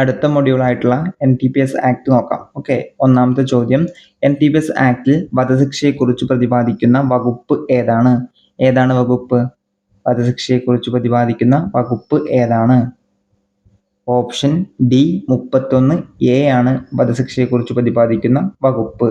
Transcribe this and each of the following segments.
അടുത്ത മൊഡ്യൂളായിട്ടുള്ള NTPS act നോക്കാം. Okay, ഒന്നാമത്തെ ചോദ്യം, NTPS ആക്ടിൽ വധശിക്ഷയെക്കുറിച്ച് പ്രതിപാദിക്കുന്ന വകുപ്പ് ഏതാണ്? ഏതാണ് വകുപ്പ്? വധശിക്ഷയെക്കുറിച്ച് പ്രതിപാദിക്കുന്ന വകുപ്പ് ഏതാണ്? ഓപ്ഷൻ ഡി 31A ആണ് വധശിക്ഷയെക്കുറിച്ച് പ്രതിപാദിക്കുന്ന വകുപ്പ്.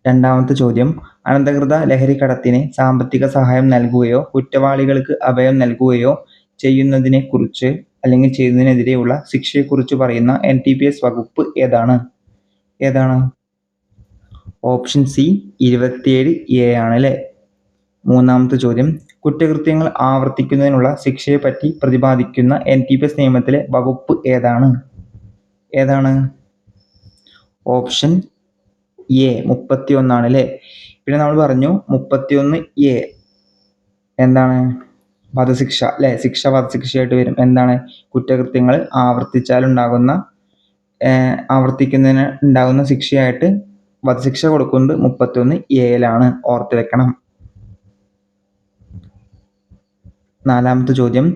രണ്ടാമത്തെ ചോദ്യം, അനധികൃത ലഹരിക്കടത്തിന് സാമ്പത്തിക സഹായം നൽകുകയോ കുറ്റവാളികൾക്ക് അഭയം നൽകുകയോ ചെയ്യുന്നതിനെക്കുറിച്ച് അല്ലെങ്കിൽ ചെയ്യുന്നതിനെതിരെയുള്ള ശിക്ഷയെക്കുറിച്ച് പറയുന്ന NTPS വകുപ്പ് ഏതാണ്? ഏതാണ്? ഓപ്ഷൻ സി 27A ആണ് അല്ലേ? മൂന്നാമത്തെ ചോദ്യം, കുറ്റകൃത്യങ്ങൾ ആവർത്തിക്കുന്നതിനുള്ള ശിക്ഷയെപ്പറ്റി പ്രതിപാദിക്കുന്ന NTPS നിയമത്തിലെ വകുപ്പ് ഏതാണ്? ഏതാണ്? ഓപ്ഷൻ എ 31 ആണ് അല്ലേ? പിന്നെ നമ്മൾ പറഞ്ഞു 31A എന്താണ്? വധശിക്ഷ അല്ലെ? ശിക്ഷ വധശിക്ഷയായിട്ട് വരും. എന്താണ്? കുറ്റകൃത്യങ്ങൾ ആവർത്തിക്കുന്നതിന് ഉണ്ടാകുന്ന ശിക്ഷയായിട്ട് വധശിക്ഷ കൊടുക്കുന്നത് 31A ഓർത്ത് വെക്കണം. നാലാമത്തെ ചോദ്യം,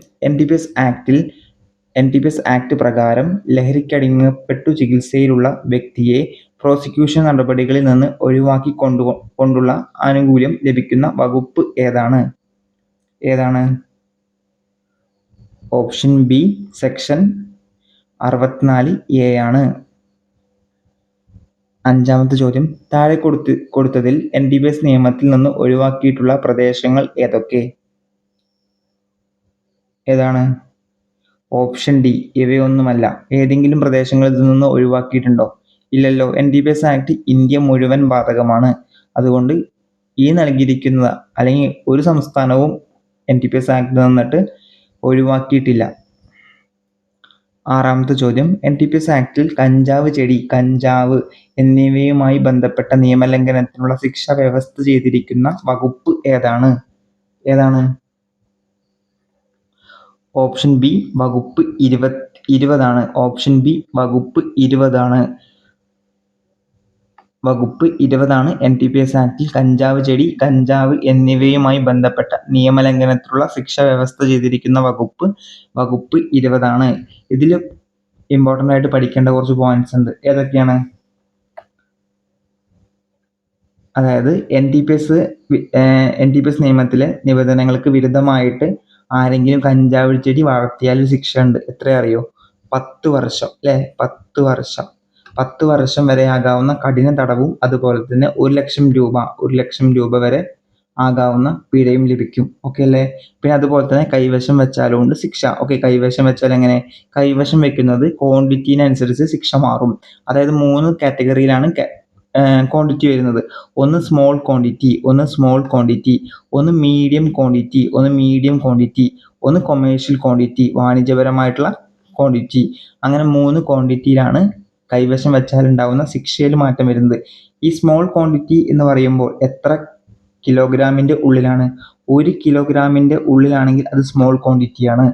NTPS ആക്ട് പ്രകാരം ലഹരിക്കടിമപ്പെട്ടു ചികിത്സയിലുള്ള വ്യക്തിയെ പ്രോസിക്യൂഷൻ നടപടികളിൽ നിന്ന് ഒഴിവാക്കിക്കൊണ്ടുള്ള ആനുകൂല്യം ലഭിക്കുന്ന വകുപ്പ് ഏതാണ്? ഏതാണ്? ഓപ്ഷൻ ബി സെക്ഷൻ 64A ആണ്. അഞ്ചാമത്തെ ചോദ്യം, താഴെ കൊടുത്തതിൽ NTPS നിയമത്തിൽ നിന്ന് ഒഴിവാക്കിയിട്ടുള്ള പ്രദേശങ്ങൾ ഏതൊക്കെ? ഏതാണ്? ഓപ്ഷൻ ഡി ഇവയൊന്നുമല്ല. ഏതെങ്കിലും പ്രദേശങ്ങളിൽ നിന്ന് ഒഴിവാക്കിയിട്ടുണ്ടോ? ഇല്ലല്ലോ. NTPS ആക്ട് ഇന്ത്യ മുഴുവൻ ബാധകമാണ്. അതുകൊണ്ട് ഈ നൽകിയിരിക്കുന്ന അല്ലെങ്കിൽ ഒരു സംസ്ഥാനവും NTPS ആക്ട് നിന്നിട്ട് ഒഴിവാക്കിയിട്ടില്ല. ആറാമത്തെ ചോദ്യം, NTPS ആക്ടിൽ കഞ്ചാവ് എന്നിവയുമായി ബന്ധപ്പെട്ട നിയമലംഘനത്തിനുള്ള ശിക്ഷ വ്യവസ്ഥ ചെയ്തിരിക്കുന്ന വകുപ്പ് ഏതാണ്? ഏതാണ്? ഓപ്ഷൻ ബി വകുപ്പ് 20 ആണ്. ഓപ്ഷൻ ബി വകുപ്പ് 20 ആണ്. വകുപ്പ് 20 ആണ് NTPS ആക്ടിൽ കഞ്ചാവ് എന്നിവയുമായി ബന്ധപ്പെട്ട നിയമലംഘനത്തിനുള്ള ശിക്ഷ വ്യവസ്ഥ ചെയ്തിരിക്കുന്ന വകുപ്പ് 20 ആണ്. ഇതിൽ ഇമ്പോർട്ടൻ്റ് ആയിട്ട് പഠിക്കേണ്ട കുറച്ച് പോയിന്റ്സ് ഉണ്ട്. ഏതൊക്കെയാണ്? അതായത് NTPS നിയമത്തിലെ നിബന്ധനകൾക്ക് വിരുദ്ധമായിട്ട് ആരെങ്കിലും കഞ്ചാവ് ചെടി വളർത്തിയാൽ ശിക്ഷ ഉണ്ട്. എത്ര അറിയോ? 10 വർഷം അല്ലെ? 10 വർഷം വരെ ആകാവുന്ന കഠിന തടവും അതുപോലെ തന്നെ 1 ലക്ഷം രൂപ വരെ ആകാവുന്ന പിഴയും ലഭിക്കും. ഓക്കെ അല്ലേ? പിന്നെ അതുപോലെ തന്നെ കൈവശം വെച്ചാലും ഉണ്ട് ശിക്ഷ. ഓക്കെ, കൈവശം വെച്ചാൽ എങ്ങനെ? കൈവശം വെക്കുന്നത് ക്വാണ്ടിറ്റിനനുസരിച്ച് ശിക്ഷ മാറും. അതായത് 3 കാറ്റഗറിയിലാണ് ക്വാണ്ടിറ്റി വരുന്നത്. ഒന്ന് സ്മോൾ ക്വാണ്ടിറ്റി, ഒന്ന് മീഡിയം ക്വാണ്ടിറ്റി, ഒന്ന് കൊമേഴ്ഷ്യൽ ക്വാണ്ടിറ്റി, വാണിജ്യപരമായിട്ടുള്ള ക്വാണ്ടിറ്റി. അങ്ങനെ 3 ക്വാണ്ടിറ്റിയിലാണ് കൈവശം വെച്ചാൽ ഉണ്ടാവുന്ന ശിക്ഷയിൽ മാറ്റം വരുന്നത്. ഈ സ്മോൾ ക്വാണ്ടിറ്റി എന്ന് പറയുമ്പോൾ എത്ര കിലോഗ്രാമിന്റെ ഉള്ളിലാണ്? 1 കിലോഗ്രാമിന്റെ ഉള്ളിലാണെങ്കിൽ അത് സ്മോൾ ക്വാണ്ടിറ്റിയാണ്.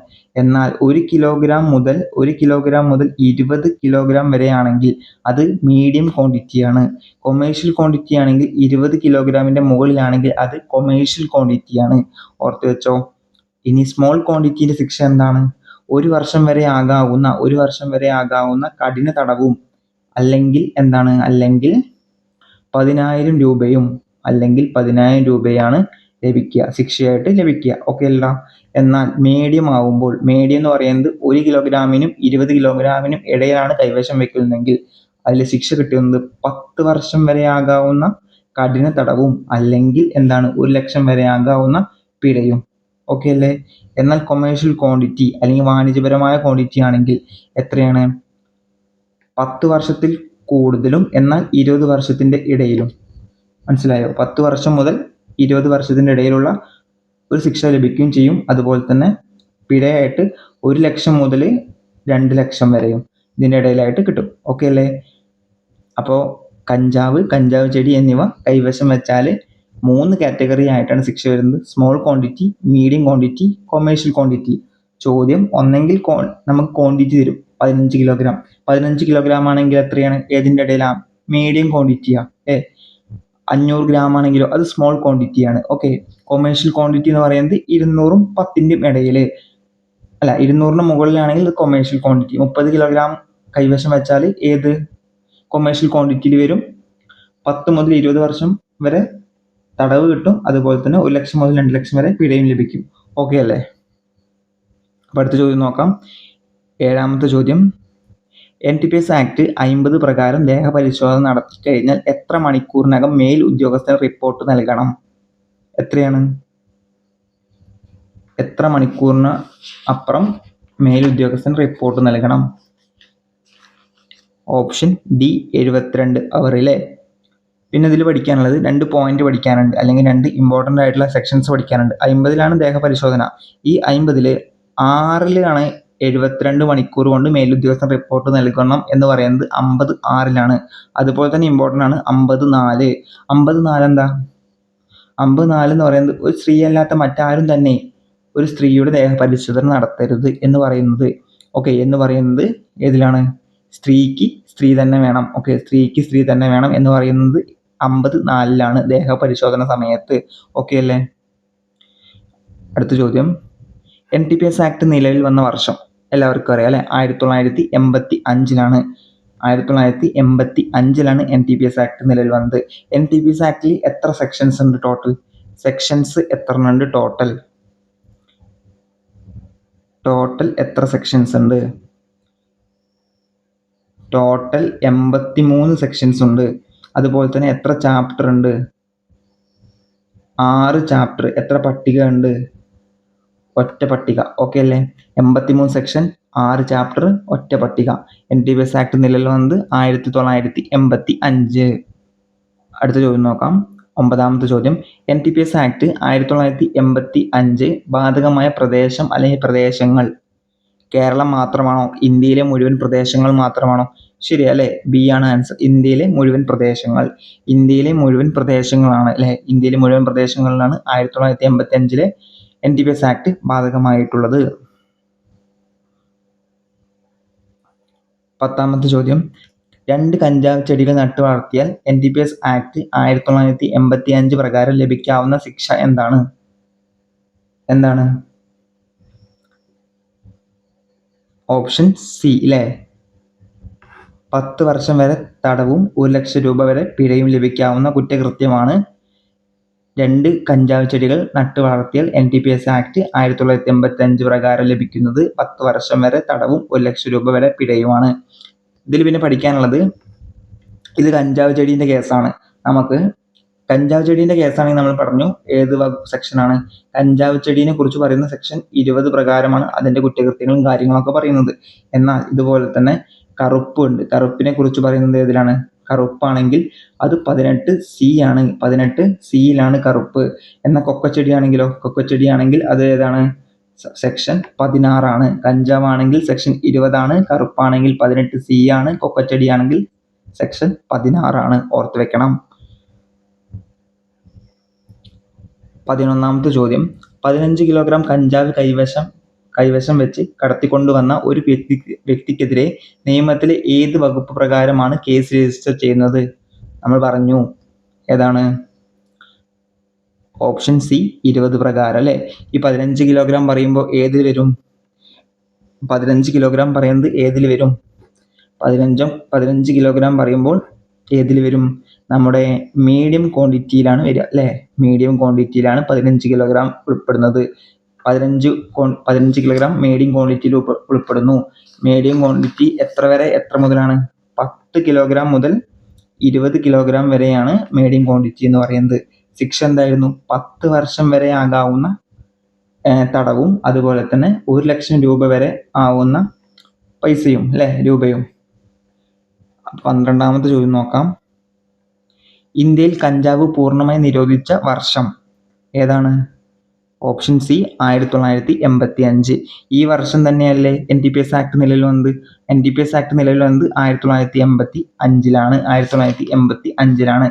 എന്നാൽ 1 കിലോഗ്രാം മുതൽ 20 കിലോഗ്രാം വരെയാണെങ്കിൽ അത് മീഡിയം ക്വാണ്ടിറ്റിയാണ്. കൊമേഴ്ഷ്യൽ ക്വാണ്ടിറ്റി ആണെങ്കിൽ 20 കിലോഗ്രാമിന്റെ മുകളിലാണെങ്കിൽ അത് കൊമേഴ്ഷ്യൽ ക്വാണ്ടിറ്റിയാണ്. ഓർത്ത് വെച്ചോ. ഇനി സ്മോൾ ക്വാണ്ടിറ്റിയുടെ ശിക്ഷ എന്താണ്? 1 വർഷം വരെ ആകാവുന്ന കഠിന തടവും അല്ലെങ്കിൽ 10,000 രൂപയും അല്ലെങ്കിൽ 10,000 രൂപയാണ് ശിക്ഷയായിട്ട് ലഭിക്കുക. ഓക്കെ അല്ല? എന്നാൽ മീഡിയം എന്ന് പറയുന്നത് 1 കിലോഗ്രാമിനും 20 കിലോഗ്രാമിനും ഇടയിലാണ് കൈവശം വെക്കുന്നതെങ്കിൽ അതിൽ ശിക്ഷ കിട്ടുന്നത് 10 വർഷം വരെ ആകാവുന്ന കഠിന തടവും അല്ലെങ്കിൽ 1 ലക്ഷം വരെ ആകാവുന്ന പിഴയും. ഓക്കെ അല്ലേ? എന്നാൽ കൊമേഴ്ഷ്യൽ ക്വാണ്ടിറ്റി അല്ലെങ്കിൽ വാണിജ്യപരമായ ക്വാണ്ടിറ്റി ആണെങ്കിൽ എത്രയാണ്? 10 വർഷത്തിൽ കൂടുതലും എന്നാൽ 20 വർഷത്തിന്റെ ഇടയിലും. മനസ്സിലായോ? 10 വർഷം മുതൽ 20 വർഷത്തിന്റെ ഇടയിലുള്ള ഒരു ശിക്ഷ ലഭിക്കുകയും ചെയ്യും. അതുപോലെ തന്നെ പിഴയായിട്ട് 1 ലക്ഷം മുതൽ 2 ലക്ഷം വരെയും ഇതിന്റെ ഇടയിലായിട്ട് കിട്ടും. ഓക്കെ അല്ലേ? അപ്പോൾ കഞ്ചാവ് ചെടി എന്നിവ കൈവശം വെച്ചാൽ 3 കാറ്റഗറി ആയിട്ടാണ് ശിക്ഷ വരുന്നത്. Small quantity, medium quantity, commercial quantity. ചോദ്യം ഒന്നെങ്കിൽ നമുക്ക് ക്വാണ്ടിറ്റി തരും 15 കിലോഗ്രാം ആണെങ്കിൽ എത്രയാണ്? ഏതിന്റെ ഇടയിലാണ്? മീഡിയം ക്വാണ്ടിറ്റിയാ. 500 ഗ്രാം ആണെങ്കിലോ അത് സ്മോൾ ക്വാണ്ടിറ്റിയാണ്. ഓക്കെ. കൊമേഴ്ഷ്യൽ ക്വാണ്ടിറ്റി എന്ന് പറയുന്നത് 200-10 ഇടയിൽ അല്ല 200-ന് മുകളിലാണെങ്കിൽ ഇത് കൊമേഴ്ഷ്യൽ ക്വാണ്ടിറ്റി. 30 കിലോഗ്രാം കൈവശം വെച്ചാൽ ഏത് കൊമേഴ്ഷ്യൽ ക്വാണ്ടിറ്റിയിൽ വരും. 10 മുതൽ 20 വർഷം വരെ തടവ് കിട്ടും. അതുപോലെ തന്നെ 1 ലക്ഷം മുതൽ 2 ലക്ഷം വരെ പിഴയും ലഭിക്കും. ഓക്കെ അല്ലേ? അപ്പോൾ അടുത്ത ചോദ്യം നോക്കാം. 7ാമത്തെ ചോദ്യം, NTPS ആക്ട് 50 പ്രകാരം ദേഹപരിശോധന നടത്തി കഴിഞ്ഞാൽ എത്ര മണിക്കൂറിനകം മേൽ ഉദ്യോഗസ്ഥൻ റിപ്പോർട്ട് നൽകണം? എത്രയാണ്? എത്ര മണിക്കൂറിന് അപ്പുറം മേലുദ്യോഗസ്ഥൻ റിപ്പോർട്ട് നൽകണം? Option D 72 അവറിലെ. പിന്നെ ഇതിൽ പഠിക്കാനുള്ളത് 2 പോയിന്റ് പഠിക്കാനുണ്ട്, അല്ലെങ്കിൽ 2 ഇമ്പോർട്ടൻ്റ് ആയിട്ടുള്ള സെക്ഷൻസ് പഠിക്കാനുണ്ട്. 50-ലാണ് ദേഹപരിശോധന. ഈ 50-ൽ 6-ലാണ് 72 മണിക്കൂർ കൊണ്ട് മേലുദ്യോഗസ്ഥൻ റിപ്പോർട്ട് നൽകണം എന്ന് പറയുന്നത് 56-ലാണ്. അതുപോലെ തന്നെ ഇമ്പോർട്ടൻ്റ് ആണ് 54. 54 എന്താ? 54 എന്ന് പറയുന്നത് ഒരു സ്ത്രീ അല്ലാത്ത മറ്റാരും തന്നെ ഒരു സ്ത്രീയുടെ ദേഹപരിശോധന നടത്തരുത് എന്ന് പറയുന്നത്. ഓക്കെ, എന്ന് പറയുന്നത് ഏതിലാണ്? സ്ത്രീക്ക് സ്ത്രീ തന്നെ വേണം. ഓക്കെ, സ്ത്രീക്ക് സ്ത്രീ തന്നെ വേണം എന്ന് പറയുന്നത് 54-ലാണ് ദേഹപരിശോധന സമയത്ത്. ഓക്കെ അല്ലേ? അടുത്ത ചോദ്യം, NTPS ആക്ട് നിലവിൽ വന്ന വർഷം എല്ലാവർക്കും അറിയാം അല്ലെ? 1985-ലാണ്. 1985-ലാണ് NTPS ആക്ട് നിലവിൽ വന്നത്. NTPS ആക്ടിൽ എത്ര സെക്ഷൻസ് ഉണ്ട് ടോട്ടൽ? സെക്ഷൻസ് എത്ര ഉണ്ട് ടോട്ടൽ? എത്ര സെക്ഷൻസ് ഉണ്ട്? ടോട്ടൽ 83 സെക്ഷൻസ് ഉണ്ട്. അതുപോലെ തന്നെ എത്ര ചാപ്റ്റർ ഉണ്ട്? 6 ചാപ്റ്റർ. എത്ര പട്ടിക ഉണ്ട്? ഒറ്റ പട്ടിക. ഓക്കെ അല്ലേ? 83 സെക്ഷൻ, 6 ചാപ്റ്റർ, ഒറ്റ പട്ടിക. NTPS ആക്ട് നിലവിൽ വന്നത് 1985. അടുത്ത ചോദ്യം നോക്കാം. 9ാമത്തെ ചോദ്യം, NTPS ആക്ട് 1985 ബാധകമായ പ്രദേശം അല്ലെങ്കിൽ പ്രദേശങ്ങൾ കേരളം മാത്രമാണോ? ഇന്ത്യയിലെ മുഴുവൻ പ്രദേശങ്ങൾ മാത്രമാണോ? ശരി അല്ലേ? ബി ആണ് ആൻസർ. ഇന്ത്യയിലെ മുഴുവൻ പ്രദേശങ്ങൾ. ഇന്ത്യയിലെ മുഴുവൻ പ്രദേശങ്ങളാണ് അല്ലെ? ഇന്ത്യയിലെ മുഴുവൻ പ്രദേശങ്ങളിലാണ് 1985-ലെ NTPS ആക്ട് ബാധകമായിട്ടുള്ളത്. 10ാമത്തെ ചോദ്യം, 2 കഞ്ചാവ് ചെടികൾ നട്ടു വളർത്തിയാൽ NTPS ആക്ട് 1985 പ്രകാരം ലഭിക്കാവുന്ന ശിക്ഷ എന്താണ്? ഓപ്ഷൻ സി അല്ലേ? 10 വർഷം വരെ തടവും 1 ലക്ഷം രൂപ വരെ പിഴയും ലഭിക്കാവുന്ന കുറ്റകൃത്യമാണ് 2 കഞ്ചാവ് ചെടികൾ നട്ടു വളർത്തിയാൽ NTPS ആക്ട് 1985 പ്രകാരം ലഭിക്കുന്നത് 10 വർഷം വരെ തടവും 1 ലക്ഷം രൂപ വരെ പിഴയുമാണ്. ഇതിൽ പിന്നെ പഠിക്കാനുള്ളത്, ഇത് കഞ്ചാവ് ചെടീൻ്റെ കേസാണ്. നമുക്ക് കഞ്ചാവ് ചെടീൻ്റെ കേസാണെങ്കിൽ നമ്മൾ പറഞ്ഞു ഏത് സെക്ഷനാണ്? കഞ്ചാവ് ചെടീനെ കുറിച്ച് പറയുന്ന സെക്ഷൻ 20 പ്രകാരമാണ് അതിൻ്റെ കുറ്റകൃത്യങ്ങളും കാര്യങ്ങളൊക്കെ പറയുന്നത്. എന്നാൽ ഇതുപോലെ തന്നെ കറുപ്പ് ഉണ്ട്. കറുപ്പിനെ കുറിച്ച് പറയുന്നത് ഏതിലാണ്? കറുപ്പാണെങ്കിൽ അത് 18C ആണ്. 18C-യിലാണ് കറുപ്പ്. എന്നാൽ കൊക്കച്ചെടിയാണെങ്കിലോ? കൊക്കച്ചെടിയാണെങ്കിൽ അത് ഏതാണ്? സെക്ഷൻ 16 ആണ്. കഞ്ചാവാണെങ്കിൽ സെക്ഷൻ 20 ആണ്. കറുപ്പാണെങ്കിൽ 18C ആണ്. കൊക്കച്ചെടിയാണെങ്കിൽ സെക്ഷൻ 16 ആണ്. ഓർത്ത് വെക്കണം. 11ാമത്തെ ചോദ്യം, 15 കിലോഗ്രാം കഞ്ചാവ് കൈവശം വെച്ച് കടത്തിക്കൊണ്ടുവന്ന ഒരു വ്യക്തിക്കെതിരെ നിയമത്തിലെ ഏത് വകുപ്പ് പ്രകാരമാണ് കേസ് രജിസ്റ്റർ ചെയ്യുന്നത്? നമ്മൾ പറഞ്ഞു ഏതാണ്? ഓപ്ഷൻ സി 20 പ്രകാരം അല്ലേ? ഈ 15 കിലോഗ്രാം പറയുമ്പോൾ ഏതിൽ വരും? 15 കിലോഗ്രാം പറയുന്നത് ഏതിൽ വരും? 15 കിലോഗ്രാം പറയുമ്പോൾ ഏതിൽ വരും? നമ്മുടെ മീഡിയം ക്വാണ്ടിറ്റിയിലാണ് വരിക അല്ലേ? മീഡിയം ക്വാണ്ടിറ്റിയിലാണ് 15 കിലോഗ്രാം ഉൾപ്പെടുന്നത്. 15 കിലോഗ്രാം മീഡിയം ക്വാണ്ടിറ്റിയിൽ ഉൾപ്പെടുന്നു. മീഡിയം ക്വാണ്ടിറ്റി എത്ര മുതലാണ്? 10 കിലോഗ്രാം മുതൽ 20 കിലോഗ്രാം വരെയാണ് മീഡിയം ക്വാണ്ടിറ്റി എന്ന് പറയുന്നത്. ശിക്ഷ എന്തായിരുന്നു? 10 വർഷം വരെ ആകാവുന്ന തടവും അതുപോലെ തന്നെ 1 ലക്ഷം രൂപ വരെ ആവുന്ന പൈസയും അല്ലേ? രൂപയും. 12ാമത്തെ ചോദ്യം നോക്കാം. ഇന്ത്യയിൽ കഞ്ചാവ് പൂർണ്ണമായി നിരോധിച്ച വർഷം ഏതാണ്? Option C 1985. ഈ വർഷം തന്നെയല്ലേ NTPS ആക്ട് നിലവിൽ വന്നത്? NTPS ആക്ട് നിലവിൽ വന്നത് 1985-ലാണ്. 1985-ലാണ്.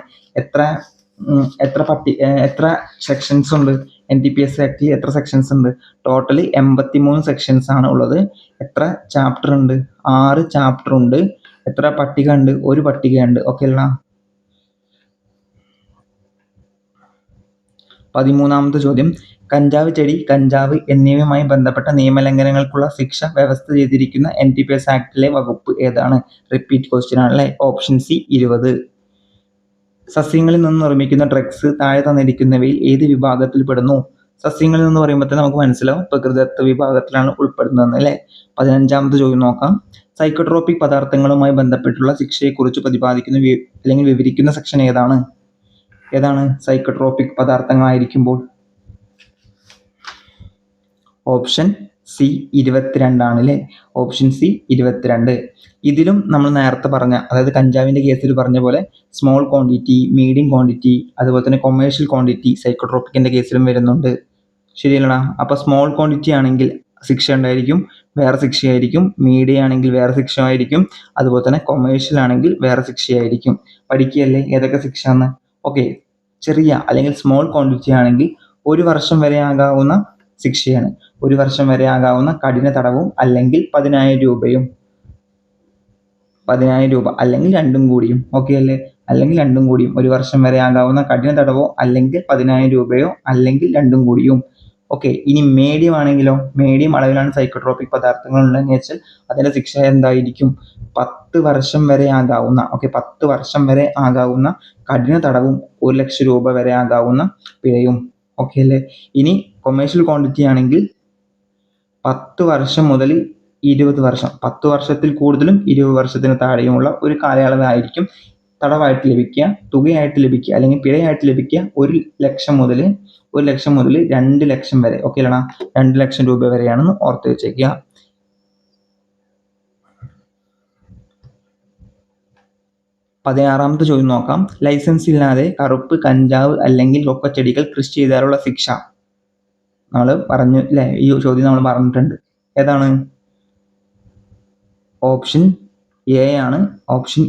എത്ര സെക്ഷൻസ് ഉണ്ട് NTPS ആക്ടിൽ? എത്ര സെക്ഷൻസ് ഉണ്ട്? ടോട്ടൽ 83 സെക്ഷൻസ് ആണ് ഉള്ളത്. എത്ര ചാപ്റ്റർ ഉണ്ട്? 6 ചാപ്റ്റർ ഉണ്ട്. എത്ര പട്ടിക ഉണ്ട്? 1 പട്ടികയുണ്ട്. ഓക്കെ അല്ല? 13ാമത്തെ ചോദ്യം, കഞ്ചാവ് ചെടി, കഞ്ചാവ് എന്നിവയുമായി ബന്ധപ്പെട്ട നിയമലംഘനങ്ങൾക്കുള്ള ശിക്ഷ വ്യവസ്ഥ ചെയ്തിരിക്കുന്ന NDPS ആക്ടിലെ വകുപ്പ് ഏതാണ്? റിപ്പീറ്റ് ക്വസ്റ്റ്യൻ ആണല്ലേ. Option C 20. സസ്യങ്ങളിൽ നിന്ന് നിർമ്മിക്കുന്ന ഡ്രഗ്സ് താഴെ തന്നിരിക്കുന്നവയിൽ ഏത് വിഭാഗത്തിൽ പെടുന്നു? സസ്യങ്ങളിൽ നിന്ന് പറയുമ്പോൾ തന്നെ നമുക്ക് മനസ്സിലാവും പ്രകൃതിദത്ത വിഭാഗത്തിലാണ് ഉൾപ്പെടുന്നതെന്ന് അല്ലേ. 15ാമത്തെ ചോദ്യം നോക്കാം. സൈക്കോട്രോപിക് പദാർത്ഥങ്ങളുമായി ബന്ധപ്പെട്ടുള്ള ശിക്ഷയെക്കുറിച്ച് പ്രതിപാദിക്കുന്ന അല്ലെങ്കിൽ വിവരിക്കുന്ന സെക്ഷൻ ഏതാണ്? സൈക്കോട്രോപിക് പദാർത്ഥങ്ങളായിരിക്കുമ്പോൾ? ഓപ്ഷൻ സി 22 ആണ് അല്ലേ. Option C 22. ഇതിലും നമ്മൾ നേരത്തെ പറഞ്ഞ, അതായത് കഞ്ചാവിന്റെ കേസിൽ പറഞ്ഞ പോലെ സ്മോൾ ക്വാണ്ടിറ്റി, മീഡിയം ക്വാണ്ടിറ്റി, അതുപോലെ തന്നെ കൊമേഴ്ഷ്യൽ ക്വാണ്ടിറ്റി സൈക്കോട്രോപിക്കിന്റെ കേസിലും വരുന്നുണ്ട്. ശരിയല്ലടാ. അപ്പൊ സ്മോൾ ക്വാണ്ടിറ്റി ആണെങ്കിൽ ശിക്ഷ ഉണ്ടായിരിക്കും, വേറെ ശിക്ഷയായിരിക്കും. മീഡിയം ആണെങ്കിൽ വേറെ ശിക്ഷയായിരിക്കും. അതുപോലെ തന്നെ കൊമേഴ്ഷ്യൽ ആണെങ്കിൽ വേറെ ശിക്ഷയായിരിക്കും. പഠിക്കുകയല്ലേ ഏതൊക്കെ ശിക്ഷയെന്ന്. ഓക്കെ. ചെറിയ അല്ലെങ്കിൽ സ്മോൾ ക്വാണ്ടിറ്റി ആണെങ്കിൽ 1 വർഷം വരെ ആകാവുന്ന ശിക്ഷയാണ്. 1 വർഷം വരെ ആകാവുന്ന കഠിന തടവും അല്ലെങ്കിൽ 10,000 രൂപയും. 10,000 രൂപ അല്ലെങ്കിൽ രണ്ടും കൂടിയും. ഓക്കെ അല്ലേ. അല്ലെങ്കിൽ രണ്ടും കൂടിയും. 1 വർഷം വരെ ആകാവുന്ന കഠിന തടവോ അല്ലെങ്കിൽ 10,000 രൂപയോ അല്ലെങ്കിൽ രണ്ടും കൂടിയും. ഓക്കെ. ഇനി മീഡിയം ആണെങ്കിലോ, മീഡിയം അളവിലാണ് സൈക്കോട്രോപിക് പദാർത്ഥങ്ങൾ ഉള്ളതെന്ന് വെച്ചാൽ അതിന്റെ ശിക്ഷ എന്തായിരിക്കും? 10 വർഷം വരെ ആകാവുന്ന 10 വർഷം വരെ ആകാവുന്ന കഠിന തടവും 1 ലക്ഷം രൂപ വരെ ആകാവുന്ന പിഴയും. ഓക്കെ അല്ലേ. ഇനി കൊമേഴ്ഷ്യൽ ക്വാണ്ടിറ്റി ആണെങ്കിൽ 10 വർഷം മുതൽ 20 വർഷം, 10 വർഷത്തിൽ കൂടുതലും 20 വർഷത്തിന് താഴെയുമുള്ള ഒരു കാലയളവായിരിക്കും തടവായിട്ട് ലഭിക്കുക, തുകയായിട്ട് ലഭിക്കുക അല്ലെങ്കിൽ പിഴയായിട്ട് ലഭിക്കുക 1 ലക്ഷം മുതൽ 2 ലക്ഷം വരെ. ഓക്കെ അല്ലടാ. 2 ലക്ഷം രൂപ വരെയാണെന്ന് ഓർത്ത് വെച്ചേക്കുക. 16ാമത്തെ ചോദ്യം നോക്കാം. ലൈസൻസ് ഇല്ലാതെ കറുപ്പ്, കഞ്ചാവ് അല്ലെങ്കിൽ കൊക്കച്ചെടികൾ കൃഷി ചെയ്താലുള്ള ശിക്ഷ നമ്മൾ പറഞ്ഞു അല്ലേ. ഈ ചോദ്യം നമ്മൾ പറഞ്ഞിട്ടുണ്ട്. ഏതാണ്? ഓപ്ഷൻ എ ആണ്. ഓപ്ഷൻ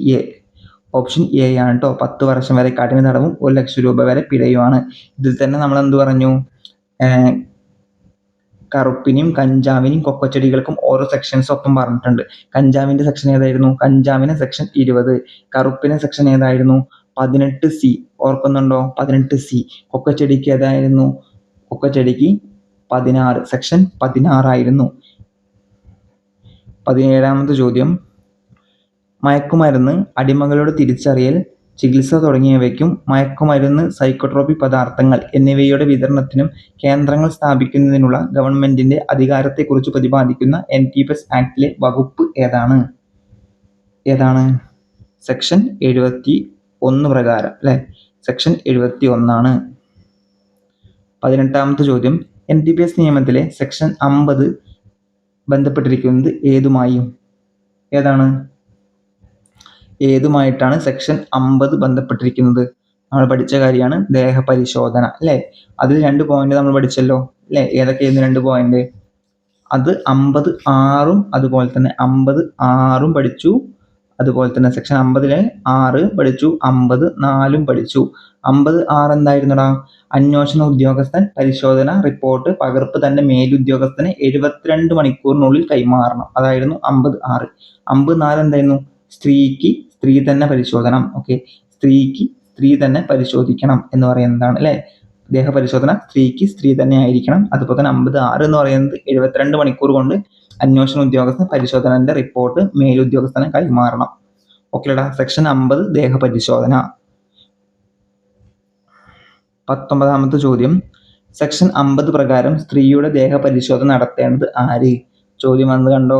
എ ആണ് കേട്ടോ. 10 വർഷം വരെ കഠിന തടവും 1 ലക്ഷം രൂപ വരെ പിഴയുമാണ്. ഇതിൽ തന്നെ നമ്മൾ എന്ത് പറഞ്ഞു? കറുപ്പിനും കഞ്ചാവിനും കൊക്കച്ചെടികൾക്കും ഓരോ സെക്ഷൻസ് ഒപ്പം പറഞ്ഞിട്ടുണ്ട്. കഞ്ചാവിന്റെ സെക്ഷൻ ഏതായിരുന്നു? കഞ്ചാവിന് സെക്ഷൻ 20. കറുപ്പിന് സെക്ഷൻ ഏതായിരുന്നു? 18C. ഓർക്കുന്നുണ്ടോ? 18C. കൊക്കച്ചെടിക്ക് ഏതായിരുന്നു? കൊക്കച്ചെടിക്ക് 16, സെക്ഷൻ 16 ആയിരുന്നു. 17ാമത്തെ ചോദ്യം, മയക്കുമരുന്ന്, അടിമകളുടെ തിരിച്ചറിയൽ, ചികിത്സ തുടങ്ങിയവയ്ക്കും മയക്കുമരുന്ന്, സൈക്കോട്രോപിക് പദാർത്ഥങ്ങൾ എന്നിവയുടെ വിതരണത്തിനും കേന്ദ്രങ്ങൾ സ്ഥാപിക്കുന്നതിനുള്ള ഗവൺമെന്റിന്റെ അധികാരത്തെക്കുറിച്ച് പ്രതിപാദിക്കുന്ന NDPS ആക്ടിലെ വകുപ്പ് ഏതാണ്? സെക്ഷൻ 71 പ്രകാരം അല്ലെ. സെക്ഷൻ 71 ആണ്. 18ാമത്തെ ചോദ്യം, NDPS നിയമത്തിലെ സെക്ഷൻ 50 ബന്ധപ്പെട്ടിരിക്കുന്നത് ഏതുമായിട്ടാണ് സെക്ഷൻ 50 ബന്ധപ്പെട്ടിരിക്കുന്നത്? നമ്മൾ പഠിച്ച കാര്യമാണ് ദേഹപരിശോധന അല്ലേ. അതിൽ 2 പോയിന്റ് നമ്മൾ പഠിച്ചല്ലോ അല്ലേ. ഏതൊക്കെയായിരുന്നു 2 പോയിന്റ്? അത് 50(6) അതുപോലെ തന്നെ 50(6) പഠിച്ചു. അതുപോലെ തന്നെ സെക്ഷൻ 50-ലെ 6 പഠിച്ചു, 50(4) പഠിച്ചു. 50(6) എന്തായിരുന്നടാ? അന്വേഷണ ഉദ്യോഗസ്ഥൻ പരിശോധന റിപ്പോർട്ട് പകർപ്പ് തന്റെ മേലുദ്യോഗസ്ഥന് 72 മണിക്കൂറിനുള്ളിൽ കൈമാറണം. അതായിരുന്നു 50(6). 54 എന്തായിരുന്നു? സ്ത്രീക്ക് സ്ത്രീ തന്നെ പരിശോധന. ഓക്കെ. സ്ത്രീക്ക് സ്ത്രീ തന്നെ പരിശോധിക്കണം എന്ന് പറയുന്നതാണ് അല്ലെ. ദേഹപരിശോധന സ്ത്രീക്ക് സ്ത്രീ തന്നെ ആയിരിക്കണം. അതുപോലെ തന്നെ 56 എന്ന് പറയുന്നത് 72 മണിക്കൂർ കൊണ്ട് അന്വേഷണ ഉദ്യോഗസ്ഥൻ പരിശോധനന്റെ റിപ്പോർട്ട് മേലുദ്യോഗസ്ഥന് കൈമാറണം. ഓക്കെടാ. സെക്ഷൻ 50 ദേഹപരിശോധന. 19ാമത്തെ ചോദ്യം, സെക്ഷൻ 50 പ്രകാരം സ്ത്രീയുടെ ദേഹപരിശോധന നടത്തേണ്ടത് ആര്? ചോദ്യം വന്ന് കണ്ടോ?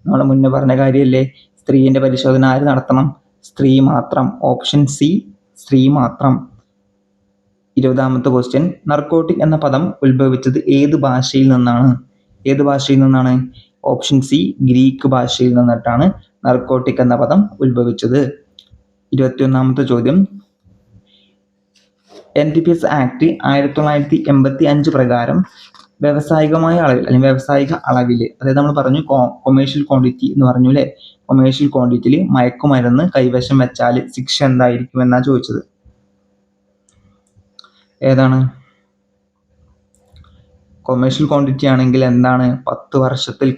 നമ്മൾ മുന്നേ പറഞ്ഞ കാര്യമല്ലേ. സ്ത്രീന്റെ പരിശോധന ആര് നടത്തണം? സ്ത്രീ മാത്രം. ഓപ്ഷൻ സി സ്ത്രീ മാത്രം. 20ാമത്തെ ക്വസ്റ്റ്യൻ, നർക്കോട്ടിക് എന്ന പദം ഉത്ഭവിച്ചത് ഏത് ഭാഷയിൽ നിന്നാണ്? ഓപ്ഷൻ സി ഗ്രീക്ക് ഭാഷയിൽ നിന്നിട്ടാണ് നർക്കോട്ടിക് എന്ന പദം ഉത്ഭവിച്ചത്. 21ാമത്തെ ചോദ്യം, NDPS ആക്ട് 1985 പ്രകാരം വ്യാവസായികമായ അളവിൽ അല്ലെങ്കിൽ വ്യാവസായിക അളവിൽ, അതായത് നമ്മൾ പറഞ്ഞു കൊമേഴ്ഷ്യൽ ക്വാണ്ടിറ്റി എന്ന് പറഞ്ഞു അല്ലേ. കൊമേഴ്ഷ്യൽ ക്വാണ്ടിറ്റിയിൽ മയക്കുമരുന്ന് കൈവശം വെച്ചാൽ ശിക്ഷ എന്തായിരിക്കും എന്നാ ചോദിച്ചത്. ഏതാണ്? കൊമേഴ്ഷ്യൽ ക്വാണ്ടിറ്റി ആണെങ്കിൽ എന്താണ്? 10 വർഷത്തിൽ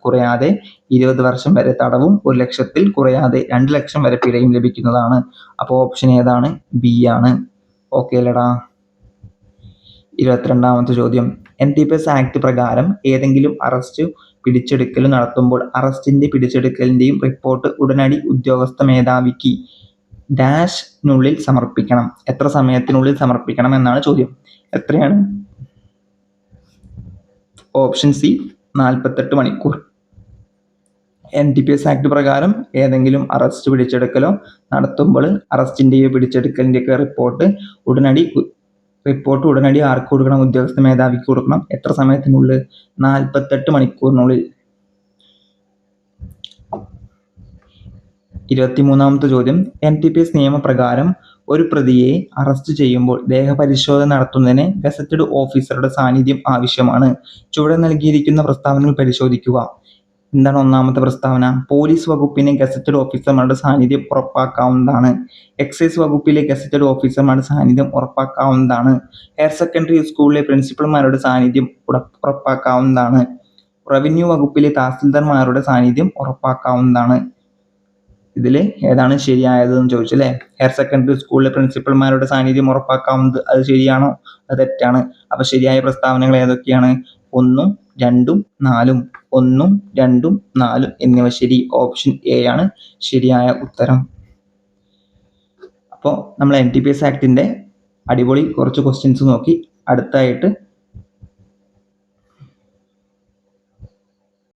കുറയാതെ 20 വർഷം വരെ തടവും 1 ലക്ഷത്തിൽ കുറയാതെ 2 ലക്ഷം വരെ പിഴയും ലഭിക്കുന്നതാണ്. അപ്പോൾ ഓപ്ഷൻ ഏതാണ്? ബി ആണ്. ഓക്കെ അല്ലടാ. 22ാമത്തെ ചോദ്യം, NTPS ആക്ട് പ്രകാരം ഏതെങ്കിലും അറസ്റ്റ് പിടിച്ചെടുക്കലും നടത്തുമ്പോൾ അറസ്റ്റിന്റെ പിടിച്ചെടുക്കലിന്റെയും റിപ്പോർട്ട് ഉടനടി ഉദ്യോഗസ്ഥ മേധാവിക്ക് ഡാഷിനുള്ളിൽ സമർപ്പിക്കണം. എത്ര സമയത്തിനുള്ളിൽ സമർപ്പിക്കണം എന്നാണ് ചോദ്യം. എത്രയാണ്? ഓപ്ഷൻ സി 48 മണിക്കൂർ. NTPS ആക്ട് പ്രകാരം ഏതെങ്കിലും അറസ്റ്റ് പിടിച്ചെടുക്കലോ നടത്തുമ്പോൾ അറസ്റ്റിന്റെയോ പിടിച്ചെടുക്കലിന്റെയൊക്കെ റിപ്പോർട്ട് ഉടനടി ആർക്ക് കൊടുക്കണം? ഉദ്യോഗസ്ഥ മേധാവിക്ക് കൊടുക്കണം. എത്ര സമയത്തിനുള്ളിൽ? 48 മണിക്കൂറിനുള്ളിൽ. 23ാമത്തെ ചോദ്യം, NTPS നിയമപ്രകാരം ഒരു പ്രതിയെ അറസ്റ്റ് ചെയ്യുമ്പോൾ ദേഹപരിശോധന നടത്തുന്നതിന് ഗസറ്റഡ് ഓഫീസറുടെ സാന്നിധ്യം ആവശ്യമാണ്. ചുവടെ നൽകിയിരിക്കുന്ന പ്രസ്താവനകൾ പരിശോധിക്കുക. എന്താണ് ഒന്നാമത്തെ പ്രസ്താവന? പോലീസ് വകുപ്പിന് ഗസറ്റഡ് ഓഫീസർമാരുടെ സാന്നിധ്യം ഉറപ്പാക്കാവുന്നതാണ്. എക്സൈസ് വകുപ്പിലെ ഗസറ്റഡ് ഓഫീസർമാരുടെ സാന്നിധ്യം ഉറപ്പാക്കാവുന്നതാണ്. ഹയർ സെക്കൻഡറി സ്കൂളിലെ പ്രിൻസിപ്പൽമാരുടെ സാന്നിധ്യം ഉറപ്പാക്കാവുന്നതാണ്. റവന്യൂ വകുപ്പിലെ തഹസിൽദാർമാരുടെ സാന്നിധ്യം ഉറപ്പാക്കാവുന്നതാണ്. ഇതിൽ ഏതാണ് ശരിയായതെന്ന് ചോദിച്ചു അല്ലേ? ഹയർ സെക്കൻഡറി സ്കൂളിലെ പ്രിൻസിപ്പൽമാരുടെ സാന്നിധ്യം ഉറപ്പാക്കാവുന്നത്, അത് ശരിയാണോ? അത് തെറ്റാണ്. അപ്പൊ ശരിയായ പ്രസ്താവനകൾ ഏതൊക്കെയാണ്? 1, 2, 4. 1, 2, 4 എന്നിവ ശരി. ഓപ്ഷൻ എ ആണ് ശരിയായ ഉത്തരം. അപ്പോൾ നമ്മൾ NTPS ആക്ടിന്റെ അടിപൊളി കുറച്ച് ക്വസ്റ്റ്യൻസ് നോക്കി. അടുത്തായിട്ട്